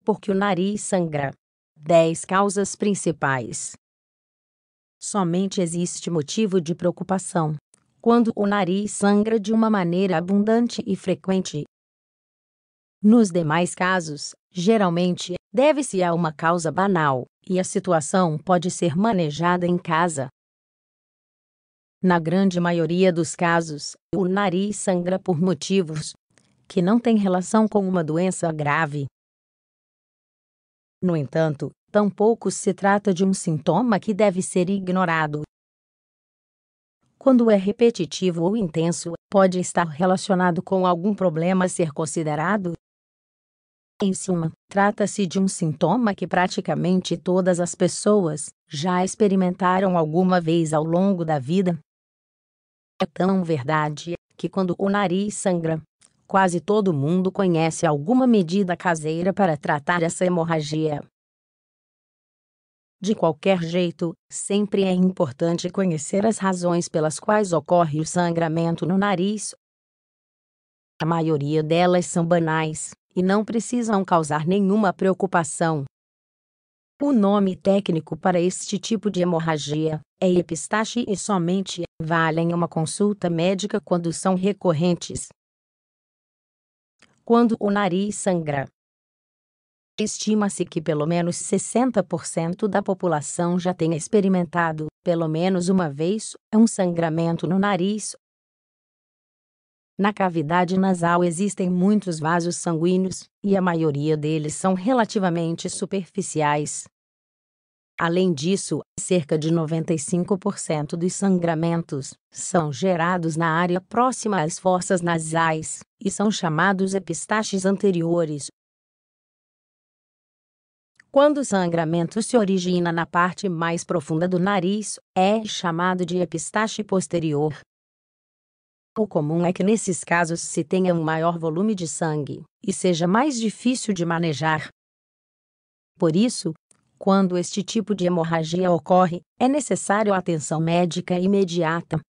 Por que o nariz sangra? 10 causas principais. Somente existe motivo de preocupação quando o nariz sangra de uma maneira abundante e frequente. Nos demais casos, geralmente, deve-se a uma causa banal, e a situação pode ser manejada em casa. Na grande maioria dos casos, o nariz sangra por motivos que não têm relação com uma doença grave. No entanto, tampouco se trata de um sintoma que deve ser ignorado. Quando é repetitivo ou intenso, pode estar relacionado com algum problema a ser considerado. Em suma, trata-se de um sintoma que praticamente todas as pessoas já experimentaram alguma vez ao longo da vida. É tão verdade que quando o nariz sangra, quase todo mundo conhece alguma medida caseira para tratar essa hemorragia. De qualquer jeito, sempre é importante conhecer as razões pelas quais ocorre o sangramento no nariz. A maioria delas são banais e não precisam causar nenhuma preocupação. O nome técnico para este tipo de hemorragia é epistaxe e somente valem uma consulta médica quando são recorrentes. Quando o nariz sangra, estima-se que pelo menos 60% da população já tenha experimentado, pelo menos uma vez, um sangramento no nariz. Na cavidade nasal existem muitos vasos sanguíneos, e a maioria deles são relativamente superficiais. Além disso, cerca de 95% dos sangramentos são gerados na área próxima às fossas nasais, e são chamados epistaxes anteriores. Quando o sangramento se origina na parte mais profunda do nariz, é chamado de epistaxe posterior. O comum é que nesses casos se tenha um maior volume de sangue e seja mais difícil de manejar. Por isso, quando este tipo de hemorragia ocorre, é necessário atenção médica imediata.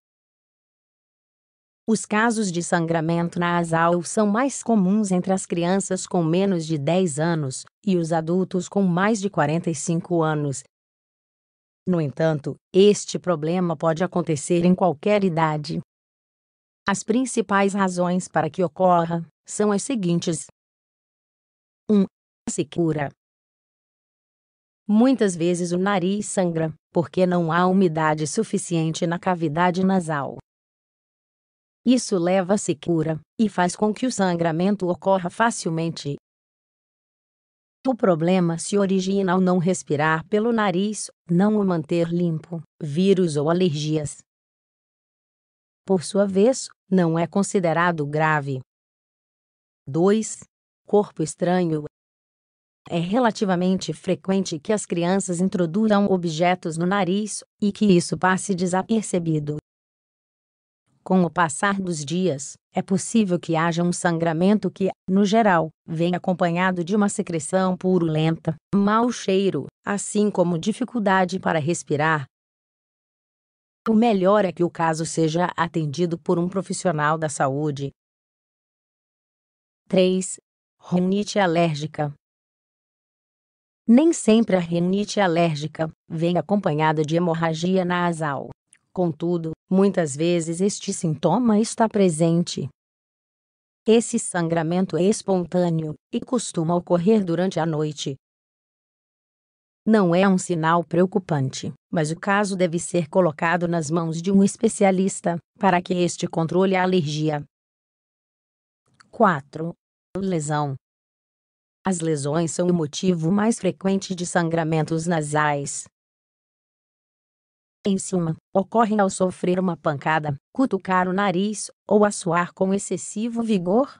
Os casos de sangramento nasal são mais comuns entre as crianças com menos de 10 anos e os adultos com mais de 45 anos. No entanto, este problema pode acontecer em qualquer idade. As principais razões para que ocorra são as seguintes. 1. Secura. Muitas vezes o nariz sangra porque não há umidade suficiente na cavidade nasal. Isso leva à secura e faz com que o sangramento ocorra facilmente. O problema se origina ao não respirar pelo nariz, não o manter limpo, vírus ou alergias. Por sua vez, não é considerado grave. 2. Corpo estranho. É relativamente frequente que as crianças introduzam objetos no nariz e que isso passe desapercebido. Com o passar dos dias, é possível que haja um sangramento que, no geral, vem acompanhado de uma secreção purulenta, mau cheiro, assim como dificuldade para respirar. O melhor é que o caso seja atendido por um profissional da saúde. 3. Rinite alérgica. Nem sempre a rinite alérgica vem acompanhada de hemorragia nasal. Contudo, muitas vezes este sintoma está presente. Esse sangramento é espontâneo e costuma ocorrer durante a noite. Não é um sinal preocupante, mas o caso deve ser colocado nas mãos de um especialista para que este controle a alergia. 4. Lesão. As lesões são o motivo mais frequente de sangramentos nasais. Em suma, ocorrem ao sofrer uma pancada, cutucar o nariz ou assoar com excessivo vigor.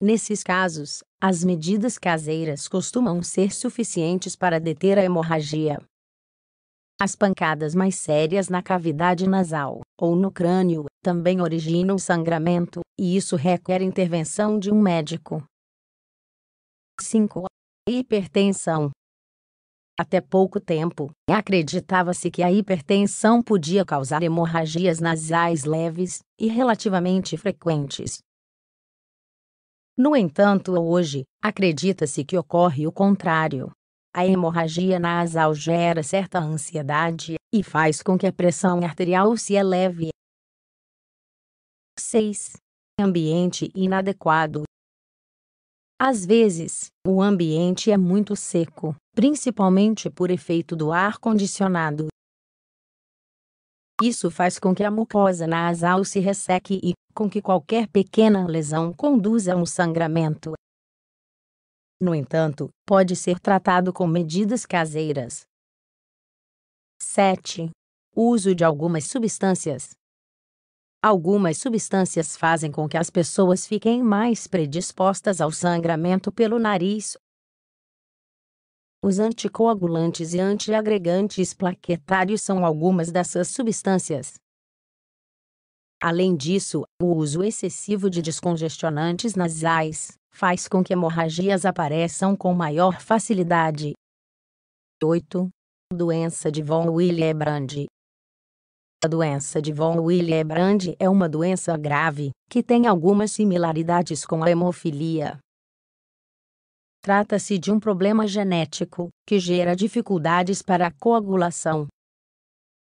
Nesses casos, as medidas caseiras costumam ser suficientes para deter a hemorragia. As pancadas mais sérias na cavidade nasal ou no crânio também originam sangramento, e isso requer intervenção de um médico. 5. Hipertensão. Até pouco tempo, acreditava-se que a hipertensão podia causar hemorragias nasais leves e relativamente frequentes. No entanto, hoje, acredita-se que ocorre o contrário. A hemorragia nasal gera certa ansiedade e faz com que a pressão arterial se eleve. 6. Ambiente inadequado. Às vezes, o ambiente é muito seco, principalmente por efeito do ar-condicionado. Isso faz com que a mucosa nasal se resseque e com que qualquer pequena lesão conduza a um sangramento. No entanto, pode ser tratado com medidas caseiras. 7. Uso de algumas substâncias. Algumas substâncias fazem com que as pessoas fiquem mais predispostas ao sangramento pelo nariz. Os anticoagulantes e antiagregantes plaquetários são algumas dessas substâncias. Além disso, o uso excessivo de descongestionantes nasais faz com que hemorragias apareçam com maior facilidade. 8. Doença de von Willebrand. A doença de von Willebrand é uma doença grave, que tem algumas similaridades com a hemofilia. Trata-se de um problema genético, que gera dificuldades para a coagulação.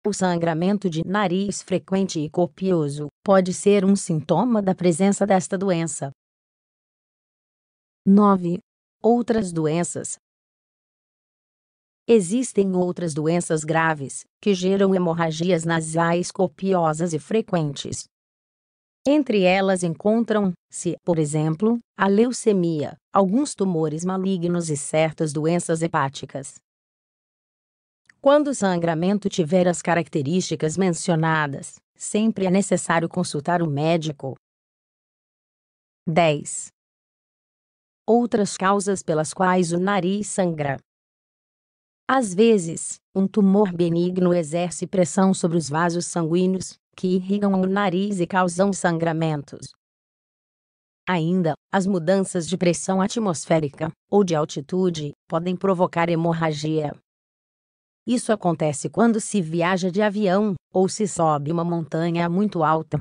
O sangramento de nariz frequente e copioso pode ser um sintoma da presença desta doença. 9. Outras doenças. Existem outras doenças graves, que geram hemorragias nasais copiosas e frequentes. Entre elas encontram-se, por exemplo, a leucemia, alguns tumores malignos e certas doenças hepáticas. Quando o sangramento tiver as características mencionadas, sempre é necessário consultar o médico. 10. Outras causas pelas quais o nariz sangra. Às vezes, um tumor benigno exerce pressão sobre os vasos sanguíneos, que irrigam o nariz e causam sangramentos. Ainda, as mudanças de pressão atmosférica, ou de altitude, podem provocar hemorragia. Isso acontece quando se viaja de avião, ou se sobe uma montanha muito alta,